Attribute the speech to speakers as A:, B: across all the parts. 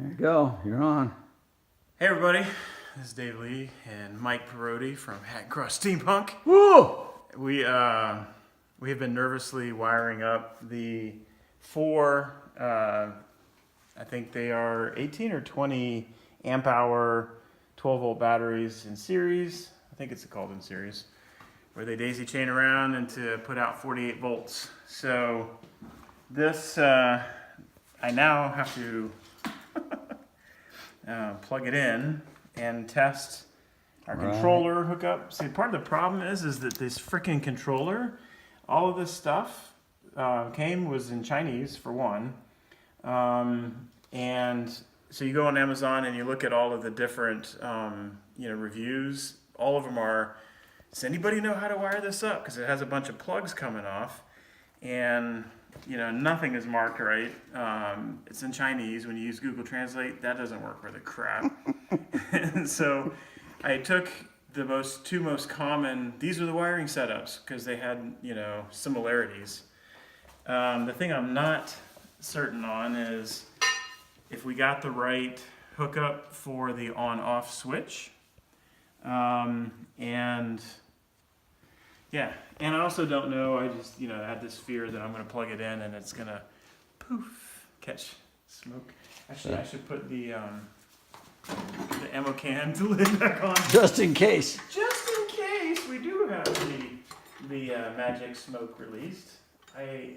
A: There you go. You're on.
B: Hey everybody, this is Dave Lee and Mike Parodi from Hat Cross Steampunk.
A: Woo!
B: We have been nervously wiring up the four, I think they are 18 or 20 amp hour 12 volt batteries in series. I think it's called in series, where they daisy chain around and to put out 48 volts. So this, I now have to plug it in and test our controller hookup. See, part of the problem is that this freaking controller, all of this stuff was in Chinese for one, and so you go on Amazon and you look at all of the different reviews. All of them are, does anybody know how to wire this up? Because it has a bunch of plugs coming off, and nothing is marked right. It's in Chinese. When you use Google Translate, that doesn't work for the crap. And so I took the two most common, these are the wiring setups, because they had, similarities. The thing I'm not certain on is if we got the right hookup for the on-off switch. And I also don't know, I just, had this fear that I'm going to plug it in and it's going to poof, catch smoke. Actually, I should put the ammo can lid back on.
A: Just in case.
B: Just in case we do have the magic smoke released. I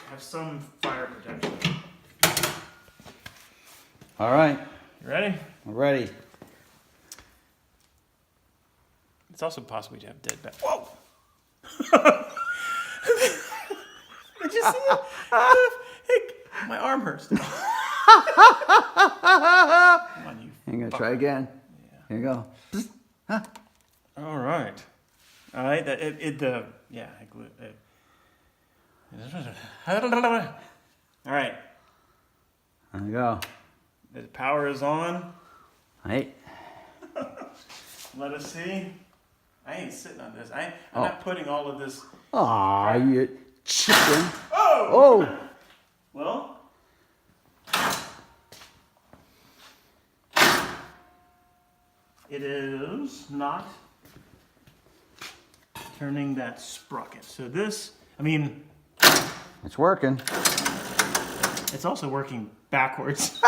B: have some fire protection.
A: All right.
B: You ready?
A: I'm ready.
B: It's also possible to have dead bat. Whoa! Did you see it? Hey, my arm hurts. Come on, you.
A: I'm gonna try again.
B: Yeah.
A: Here you go.
B: All right. All right. I glue it. All right.
A: There you go.
B: The power is on.
A: Hey.
B: Let us see. I ain't sitting on this. I'm not putting all of this.
A: Aw, you chicken.
B: Oh!
A: Oh!
B: Well. It is not turning that sprocket. So this,
A: It's working.
B: it's also working backwards.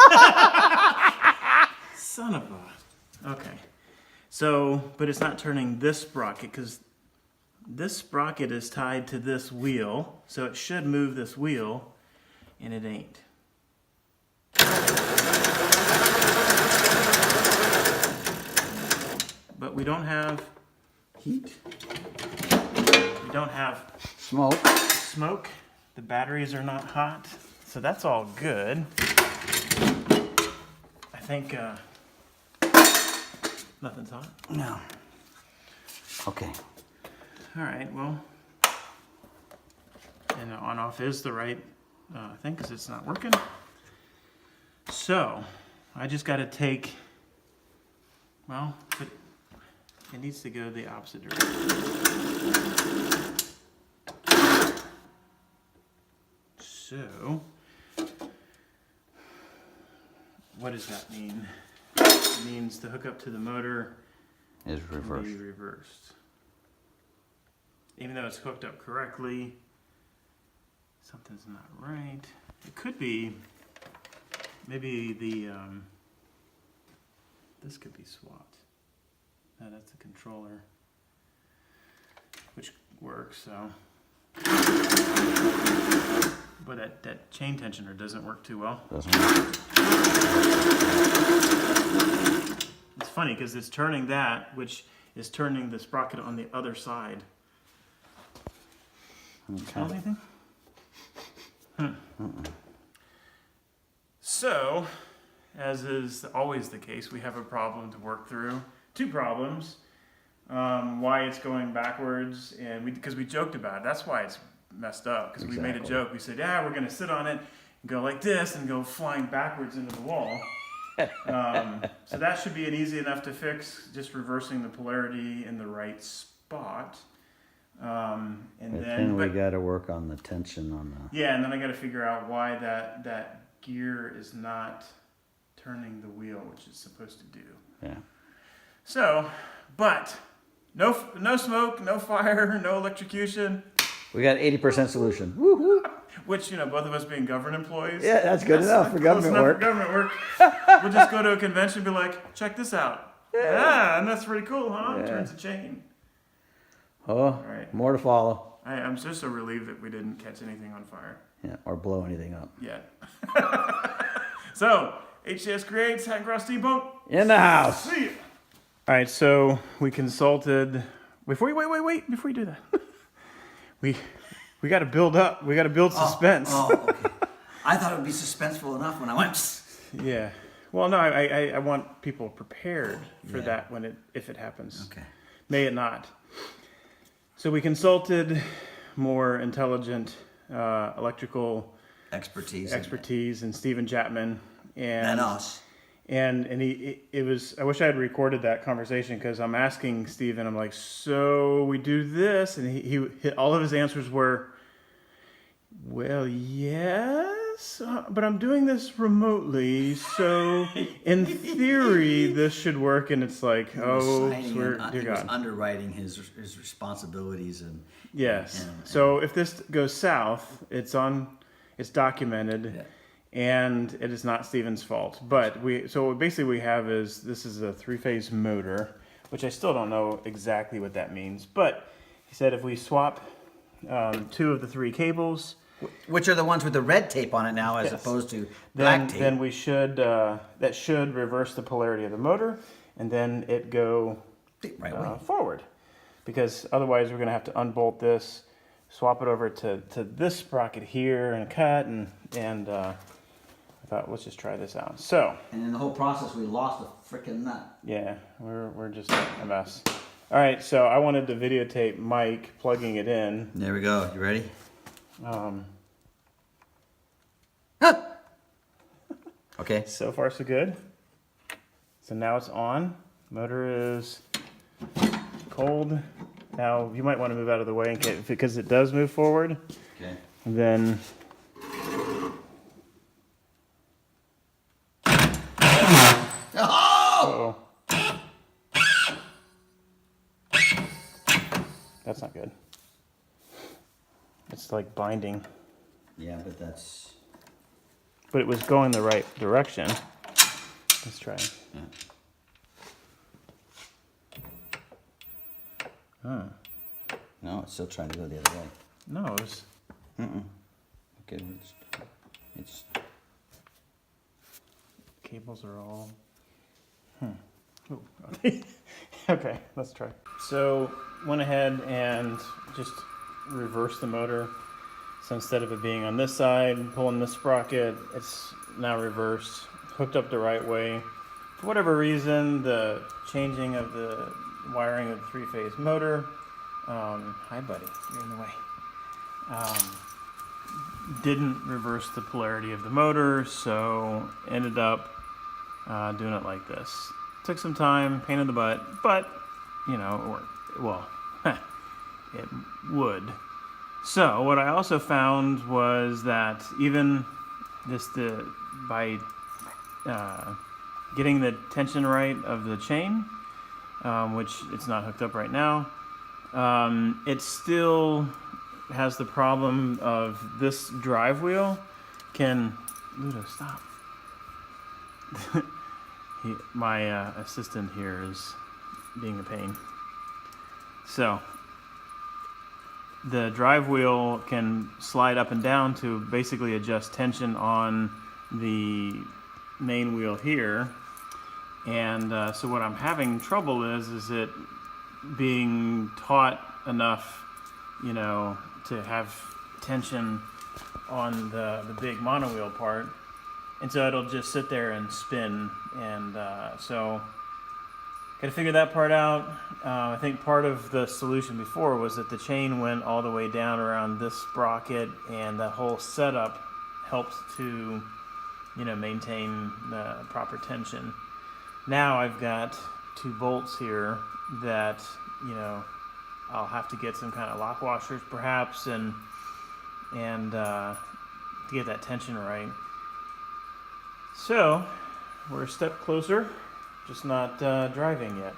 B: Son of a. Okay. So, but it's not turning this sprocket because this sprocket is tied to this wheel. So it should move this wheel, and it ain't. But we don't have heat. We don't have smoke. The batteries are not hot. So that's all good. I think nothing's hot.
A: No. Okay.
B: All right, well, and the on-off is the right thing because it's not working. So I just got to take, but it needs to go the opposite direction. So what does that mean? It means the hookup to the motor
A: Is reversed.
B: be reversed. Even though it's hooked up correctly, something's not right. It could be, maybe this could be swapped. No, that's the controller, which works, so. But that chain tensioner doesn't work too well.
A: Doesn't work.
B: It's funny because it's turning that, which is turning the sprocket on the other side. Smell anything? So, as is always the case, we have a problem to work through. Two problems. Why it's going backwards, and because we joked about it. That's why it's messed up, because we made a joke. We said, we're going to sit on it and go like this and go flying backwards into the wall. So that should be easy enough to fix, just reversing the polarity in the right spot.
A: Then we got to work on the tension on the.
B: Yeah, and then I got to figure out why that gear is not turning the wheel, which it's supposed to do.
A: Yeah.
B: So, but no smoke, no fire, no electrocution.
A: We got 80% solution. Woo-hoo.
B: Which, both of us being government employees.
A: Yeah, that's good enough for
B: close
A: government
B: enough
A: work.
B: For government work. We'll just go to a convention and be like, check this out. Yeah, and that's pretty cool, huh?
A: Yeah.
B: Turns a chain.
A: Oh,
B: Right.
A: more to follow.
B: I'm just so relieved that we didn't catch anything on fire
A: Yeah, or blow anything up.
B: yet. So, HCS Creates, Hat and Cross Steampunk.
A: In the house.
B: See ya. All right, so we consulted. Before you wait. Before you do that, we got to build up. We got to build suspense.
A: Okay. I thought it would be suspenseful enough when I went.
B: Yeah. Well, no, I want people prepared for
A: Yeah.
B: that if it happens.
A: Okay.
B: May it not. So we consulted more intelligent electrical
A: Expertise.
B: and Stephen Chapman
A: And us.
B: And it was, I wish I had recorded that conversation because I'm asking Stephen, I'm like, so we do this? And he all of his answers were, well, yes, but I'm doing this remotely. So in theory, this should work. And it's like,
C: He
B: dear
C: was
B: God.
C: underwriting his responsibilities and
B: Yes.
C: and-
B: So if this goes south, it's documented.
C: Yeah.
B: And it is not Steven's fault. But what basically we have is, this is a 3-phase motor, which I still don't know exactly what that means. But he said if we swap 2 of the 3 cables,
C: which are the ones with the red tape on it now, as
B: Yes.
C: opposed to black tape.
B: then we should, that should reverse the polarity of the motor, and then it go
C: Right way.
B: forward. Because otherwise we're going to have to unbolt this, swap it over to this sprocket here and cut, and I thought, let's just try this out. So,
C: And in the whole process, we lost a freaking nut.
B: yeah, we're just a mess. All right, so I wanted to videotape Mike plugging it in.
C: There we go. You ready? Okay.
B: So far, so good. So now it's on. Motor is cold. Now, you might want to move out of the way in case, because it does move forward.
C: Okay.
B: And then...
C: Oh!
B: Uh-oh. That's not good. It's like binding.
C: Yeah, but that's.
B: But it was going the right direction. Let's try.
C: Yeah.
B: Huh.
C: No, it's still trying to go the other way.
B: No, it was...
C: Okay, it's.
B: Cables are all... Ooh. Okay, let's try. So, went ahead and just reversed the motor. So instead of it being on this side, pulling this sprocket, it's now reversed, hooked up the right way. For whatever reason, the changing of the wiring of the 3-phase motor, hi buddy, you're in the way, didn't reverse the polarity of the motor, so ended up doing it like this. Took some time, pain in the butt, but, it worked. Well, it would. So what I also found was that even by getting the tension right of the chain, which it's not hooked up right now, it still has the problem of this drive wheel can... Ludo, stop. My assistant here is being a pain. So, the drive wheel can slide up and down to basically adjust tension on the main wheel here. And so what I'm having trouble is it being taut enough, to have tension on the big monowheel part. And so it'll just sit there and spin. And so got to figure that part out. I think part of the solution before was that the chain went all the way down around this sprocket, and the whole setup helps to, maintain the proper tension. Now I've got 2 bolts here that, I'll have to get some kind of lock washers perhaps, and to get that tension right. So we're a step closer, just not driving yet.